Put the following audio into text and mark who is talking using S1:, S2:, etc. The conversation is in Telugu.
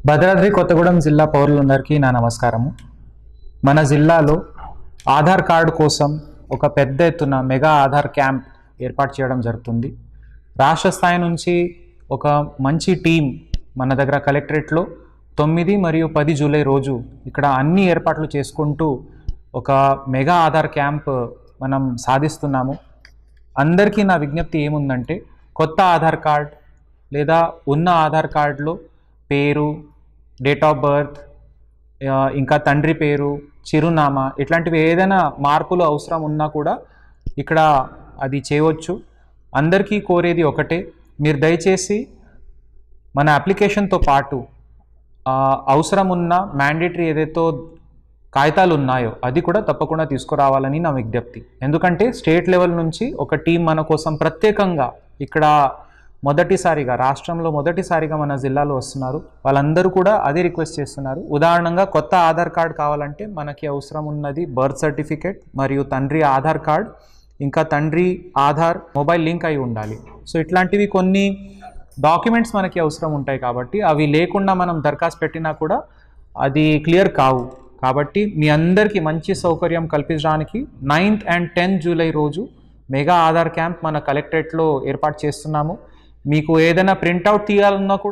S1: భద్రాద్రి కొత్తగూడెం జిల్లా పౌరులందరికీ నా నమస్కారము. మన జిల్లాలో ఆధార్ కార్డు కోసం ఒక పెద్ద ఎత్తున మెగా ఆధార్ క్యాంప్ ఏర్పాటు చేయడం జరుగుతుంది. రాష్ట్ర స్థాయి నుంచి ఒక మంచి టీం మన దగ్గర కలెక్టరేట్లో 9 మరియు 10 జూలై రోజు ఇక్కడ అన్ని ఏర్పాట్లు చేసుకుంటూ ఒక మెగా ఆధార్ క్యాంప్ మనం సాధిస్తున్నాము. అందరికీ నా విజ్ఞప్తి ఏముందంటే, కొత్త ఆధార్ కార్డ్ లేదా ఉన్న ఆధార్ కార్డులో పేరు, డేట్ ఆఫ్ బర్త్, ఇంకా తండ్రి పేరు, చిరునామా ఇట్లాంటివి ఏదైనా మార్పులు అవసరం ఉన్నా కూడా ఇక్కడ అది చేయవచ్చు. అందరికీ కోరేది ఒకటే, మీరు దయచేసి మన అప్లికేషన్తో పాటు అవసరం ఉన్న మ్యాండేటరీ ఏదైతే కాగితాలు ఉన్నాయో అది కూడా తప్పకుండా తీసుకురావాలని నా విజ్ఞప్తి. ఎందుకంటే స్టేట్ లెవెల్ నుంచి ఒక టీం మన కోసం ప్రత్యేకంగా ఇక్కడ రాష్ట్రంలో మొదటిసారిగా మన జిల్లాలో వస్తున్నారు. వాళ్ళందరూ కూడా అదే రిక్వెస్ట్ చేస్తున్నారు. ఉదాహరణంగా కొత్త ఆధార్ కార్డ్ కావాలంటే మనకి అవసరం ఉన్నది బర్త్ సర్టిఫికేట్ మరియు తండ్రి ఆధార్ కార్డ్, ఇంకా తండ్రి ఆధార్ మొబైల్ లింక్ అయి ఉండాలి. సో ఇట్లాంటివి కొన్ని డాక్యుమెంట్స్ మనకి అవసరం ఉంటాయి కాబట్టి అవి లేకుండా మనం దరఖాస్తు పెట్టినా కూడా అది క్లియర్ కావు. కాబట్టి మీ అందరికీ మంచి సౌకర్యం కల్పించడానికి 9th and 10th జూలై రోజు మెగా ఆధార్ క్యాంప్ మన కలెక్టరేట్లో ఏర్పాటు చేస్తున్నాము. మీకు ఏదైనా ప్రింట్అవుట్ తీయాలన్నా కూడా